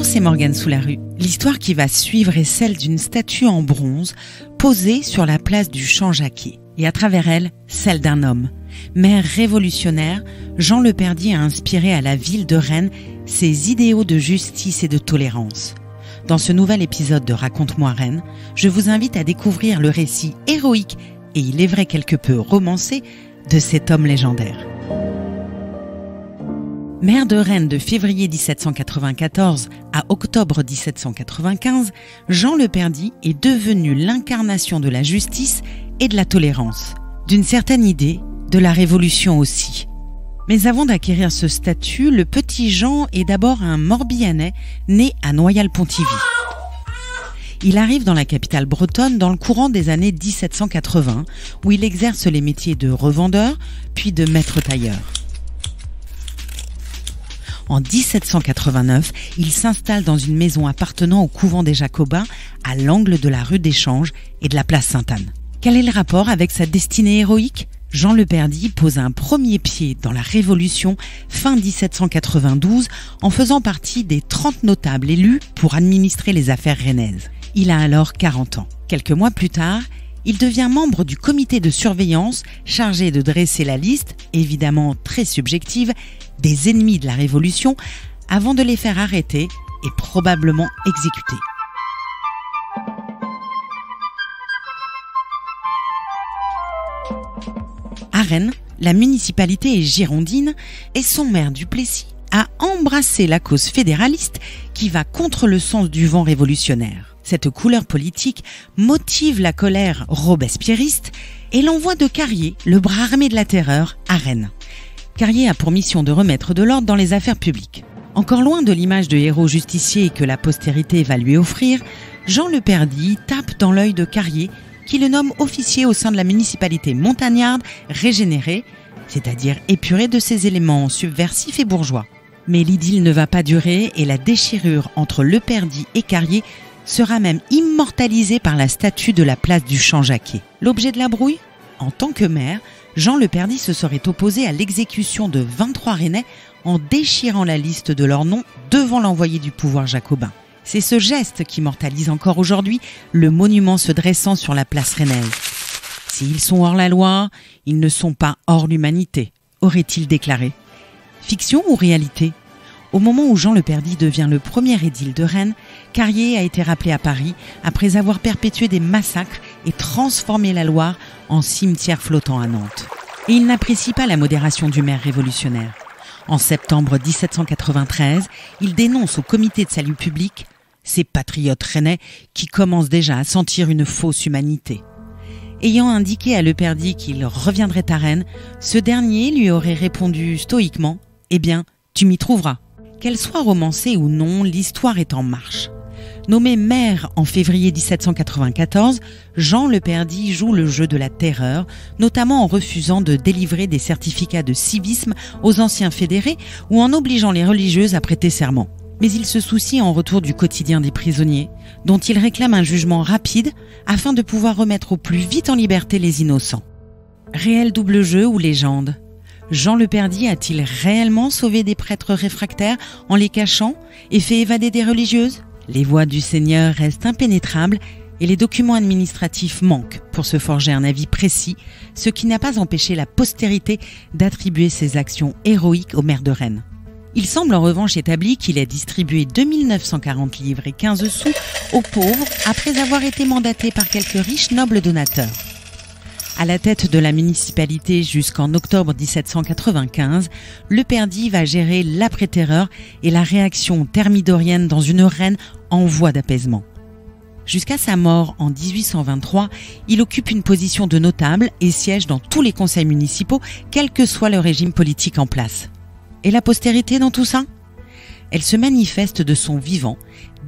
Bonjour, c'est Morgane Soularue. L'histoire qui va suivre est celle d'une statue en bronze posée sur la place du Champ-Jacquet. Et à travers elle, celle d'un homme. Maire révolutionnaire, Jean Leperdy a inspiré à la ville de Rennes ses idéaux de justice et de tolérance. Dans ce nouvel épisode de Raconte-moi Rennes, je vous invite à découvrir le récit héroïque, et il est vrai quelque peu romancé, de cet homme légendaire. Maire de Rennes de février 1794 à octobre 1795, Jean Leperdy est devenu l'incarnation de la justice et de la tolérance, d'une certaine idée de la Révolution aussi. Mais avant d'acquérir ce statut, le petit Jean est d'abord un Morbihanais né à Noyal-Pontivy. Il arrive dans la capitale bretonne dans le courant des années 1780, où il exerce les métiers de revendeur, puis de maître tailleur. En 1789, il s'installe dans une maison appartenant au couvent des Jacobins, à l'angle de la rue des Changes et de la place Sainte-Anne. Quel est le rapport avec sa destinée héroïque ? Jean Leperdy pose un premier pied dans la Révolution fin 1792 en faisant partie des 30 notables élus pour administrer les affaires rennaises. Il a alors 40 ans. Quelques mois plus tard, il devient membre du comité de surveillance chargé de dresser la liste, évidemment très subjective, des ennemis de la Révolution avant de les faire arrêter et probablement exécuter. À Rennes, la municipalité est girondine et son maire Duplessis a embrassé la cause fédéraliste qui va contre le sens du vent révolutionnaire. Cette couleur politique motive la colère robespierriste et l'envoi de Carrier, le bras armé de la terreur, à Rennes. Carrier a pour mission de remettre de l'ordre dans les affaires publiques. Encore loin de l'image de héros justicier que la postérité va lui offrir, Jean Leperdy tape dans l'œil de Carrier qui le nomme officier au sein de la municipalité montagnarde régénérée, c'est-à-dire épurée de ses éléments subversifs et bourgeois. Mais l'idylle ne va pas durer et la déchirure entre Leperdy et Carrier sera même immortalisée par la statue de la place du Champ-Jacquet. L'objet de la brouille ? En tant que maire, Jean Leperdy se serait opposé à l'exécution de 23 Rennais en déchirant la liste de leurs noms devant l'envoyé du pouvoir jacobin. C'est ce geste qui immortalise encore aujourd'hui le monument se dressant sur la place rennaise. S'ils sont hors la loi, ils ne sont pas hors l'humanité, aurait-il déclaré. Fiction ou réalité ? Au moment où Jean Leperdy devient le premier édile de Rennes, Carrier a été rappelé à Paris après avoir perpétué des massacres et transformé la Loire en cimetière flottant à Nantes. Et il n'apprécie pas la modération du maire révolutionnaire. En septembre 1793, il dénonce au comité de salut public ces patriotes rennais qui commencent déjà à sentir une fausse humanité. Ayant indiqué à Leperdy qu'il reviendrait à Rennes, ce dernier lui aurait répondu stoïquement « Eh bien, tu m'y trouveras ». Qu'elle soit romancée ou non, l'histoire est en marche. Nommé maire en février 1794, Jean Leperdy joue le jeu de la terreur, notamment en refusant de délivrer des certificats de civisme aux anciens fédérés ou en obligeant les religieuses à prêter serment. Mais il se soucie en retour du quotidien des prisonniers, dont il réclame un jugement rapide afin de pouvoir remettre au plus vite en liberté les innocents. Réel double jeu ou légende ? Jean Leperdy a-t-il réellement sauvé des prêtres réfractaires en les cachant et fait évader des religieuses ? Les voies du Seigneur restent impénétrables et les documents administratifs manquent pour se forger un avis précis, ce qui n'a pas empêché la postérité d'attribuer ses actions héroïques au maire de Rennes. Il semble en revanche établi qu'il a distribué 2940 livres et 15 sous aux pauvres après avoir été mandaté par quelques riches nobles donateurs. À la tête de la municipalité jusqu'en octobre 1795, Leperdy va gérer l'après-terreur et la réaction thermidorienne dans une Rennes en voie d'apaisement. Jusqu'à sa mort en 1823, il occupe une position de notable et siège dans tous les conseils municipaux, quel que soit le régime politique en place. Et la postérité dans tout ça ? Elle se manifeste de son vivant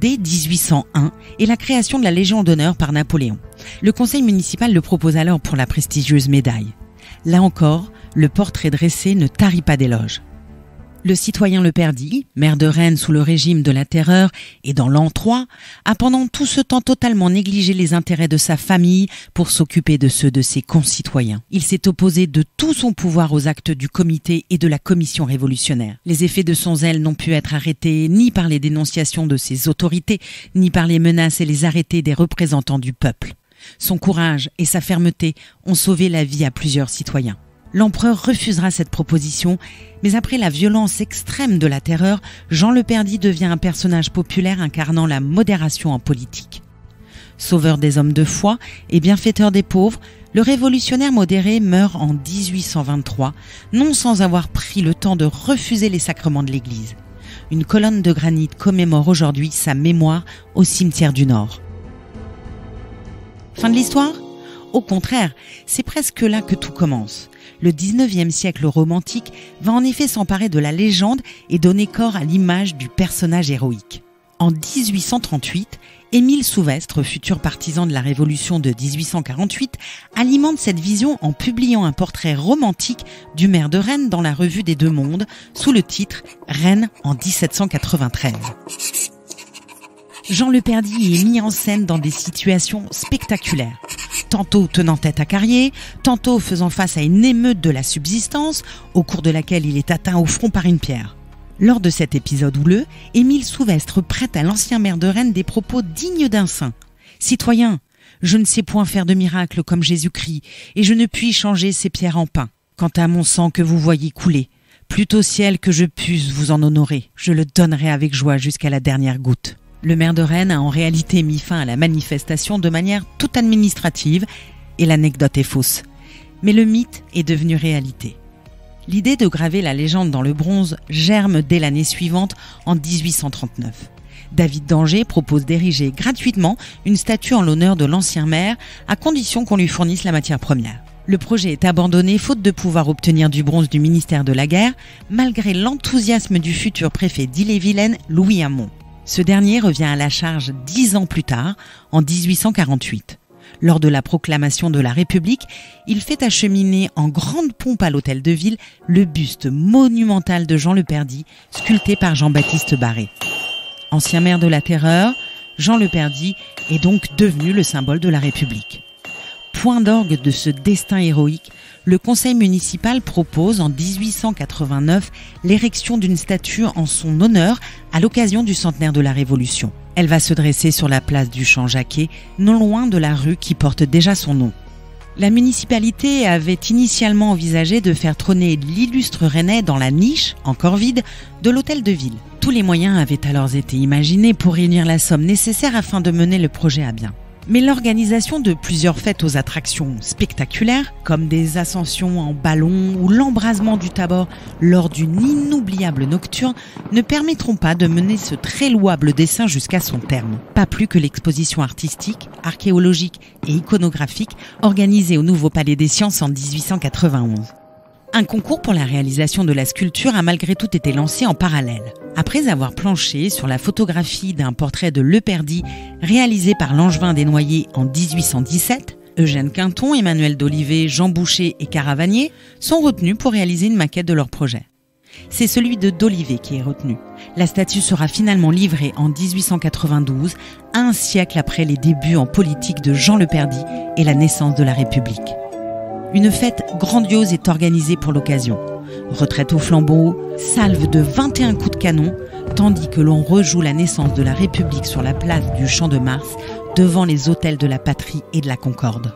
dès 1801 et la création de la Légion d'honneur par Napoléon. Le conseil municipal le propose alors pour la prestigieuse médaille. Là encore, le portrait dressé ne tarit pas d'éloges. Le citoyen Leperdy, maire de Rennes sous le régime de la Terreur et dans l'an 3, a pendant tout ce temps totalement négligé les intérêts de sa famille pour s'occuper de ceux de ses concitoyens. Il s'est opposé de tout son pouvoir aux actes du comité et de la commission révolutionnaire. Les effets de son zèle n'ont pu être arrêtés ni par les dénonciations de ses autorités, ni par les menaces et les arrêtés des représentants du peuple. Son courage et sa fermeté ont sauvé la vie à plusieurs citoyens. L'empereur refusera cette proposition, mais après la violence extrême de la Terreur, Jean Leperdy devient un personnage populaire incarnant la modération en politique. Sauveur des hommes de foi et bienfaiteur des pauvres, le révolutionnaire modéré meurt en 1823, non sans avoir pris le temps de refuser les sacrements de l'Église. Une colonne de granit commémore aujourd'hui sa mémoire au cimetière du Nord. Fin de l'histoire ? Au contraire, c'est presque là que tout commence. Le 19e siècle romantique va en effet s'emparer de la légende et donner corps à l'image du personnage héroïque. En 1838, Émile Souvestre, futur partisan de la Révolution de 1848, alimente cette vision en publiant un portrait romantique du maire de Rennes dans la revue des Deux Mondes, sous le titre « Rennes en 1793 ». Jean Leperdy est mis en scène dans des situations spectaculaires. Tantôt tenant tête à Carrier, tantôt faisant face à une émeute de la subsistance, au cours de laquelle il est atteint au front par une pierre. Lors de cet épisode houleux, Émile Souvestre prête à l'ancien maire de Rennes des propos dignes d'un saint. « Citoyens, je ne sais point faire de miracle comme Jésus-Christ, et je ne puis changer ces pierres en pain. Quant à mon sang que vous voyez couler, plût au ciel que je puisse vous en honorer, je le donnerai avec joie jusqu'à la dernière goutte. » Le maire de Rennes a en réalité mis fin à la manifestation de manière toute administrative et l'anecdote est fausse. Mais le mythe est devenu réalité. L'idée de graver la légende dans le bronze germe dès l'année suivante, en 1839. David d'Angers propose d'ériger gratuitement une statue en l'honneur de l'ancien maire, à condition qu'on lui fournisse la matière première. Le projet est abandonné faute de pouvoir obtenir du bronze du ministère de la Guerre, malgré l'enthousiasme du futur préfet d'Ille-et-Vilaine, Louis Hamon. Ce dernier revient à la charge 10 ans plus tard, en 1848. Lors de la proclamation de la République, il fait acheminer en grande pompe à l'hôtel de ville le buste monumental de Jean Leperdy, sculpté par Jean-Baptiste Barré. Ancien maire de la Terreur, Jean Leperdy est donc devenu le symbole de la République. Point d'orgue de ce destin héroïque, le conseil municipal propose en 1889 l'érection d'une statue en son honneur à l'occasion du centenaire de la Révolution. Elle va se dresser sur la place du Champ-Jacquet, non loin de la rue qui porte déjà son nom. La municipalité avait initialement envisagé de faire trôner l'illustre Rennais dans la niche, encore vide, de l'hôtel de ville. Tous les moyens avaient alors été imaginés pour réunir la somme nécessaire afin de mener le projet à bien. Mais l'organisation de plusieurs fêtes aux attractions spectaculaires, comme des ascensions en ballon ou l'embrasement du Tabor lors d'une inoubliable nocturne, ne permettront pas de mener ce très louable dessein jusqu'à son terme. Pas plus que l'exposition artistique, archéologique et iconographique organisée au Nouveau Palais des Sciences en 1891. Un concours pour la réalisation de la sculpture a malgré tout été lancé en parallèle. Après avoir planché sur la photographie d'un portrait de Leperdy réalisé par Langevin Desnoyers en 1817, Eugène Quinton, Emmanuel d'Olivet, Jean Boucher et Caravagnier sont retenus pour réaliser une maquette de leur projet. C'est celui de d'Olivet qui est retenu. La statue sera finalement livrée en 1892, un siècle après les débuts en politique de Jean Leperdy et la naissance de la République. Une fête grandiose est organisée pour l'occasion. Retraite au flambeau, salve de 21 coups de canon, tandis que l'on rejoue la naissance de la République sur la place du Champ de Mars, devant les autels de la Patrie et de la Concorde.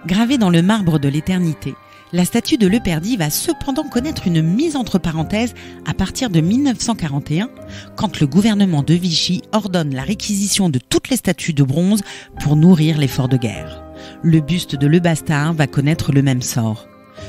Gravée dans le marbre de l'éternité, la statue de Leperdy va cependant connaître une mise entre parenthèses à partir de 1941, quand le gouvernement de Vichy ordonne la réquisition de toutes les statues de bronze pour nourrir l'effort de guerre. Le buste de Lebastard va connaître le même sort.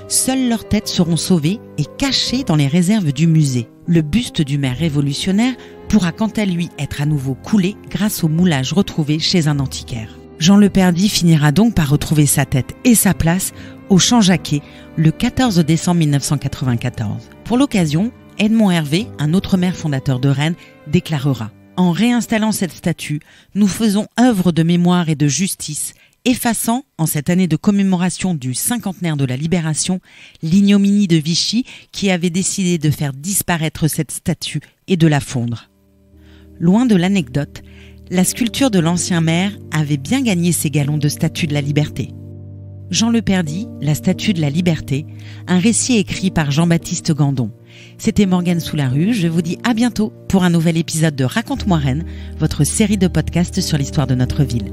Seules leurs têtes seront sauvées et cachées dans les réserves du musée. Le buste du maire révolutionnaire pourra quant à lui être à nouveau coulé grâce au moulage retrouvé chez un antiquaire. Jean Leperdy finira donc par retrouver sa tête et sa place au Champ-Jacquet le 14 décembre 1994. Pour l'occasion, Edmond Hervé, un autre maire fondateur de Rennes, déclarera « En réinstallant cette statue, nous faisons œuvre de mémoire et de justice effaçant, en cette année de commémoration du cinquantenaire de la Libération, l'ignominie de Vichy qui avait décidé de faire disparaître cette statue et de la fondre. Loin de l'anecdote, la sculpture de l'ancien maire avait bien gagné ses galons de statue de la liberté. Jean Leperdy, la statue de la liberté, un récit écrit par Jean-Baptiste Gandon. C'était Morgane Soularue, je vous dis à bientôt pour un nouvel épisode de Raconte-moi Rennes, votre série de podcasts sur l'histoire de notre ville.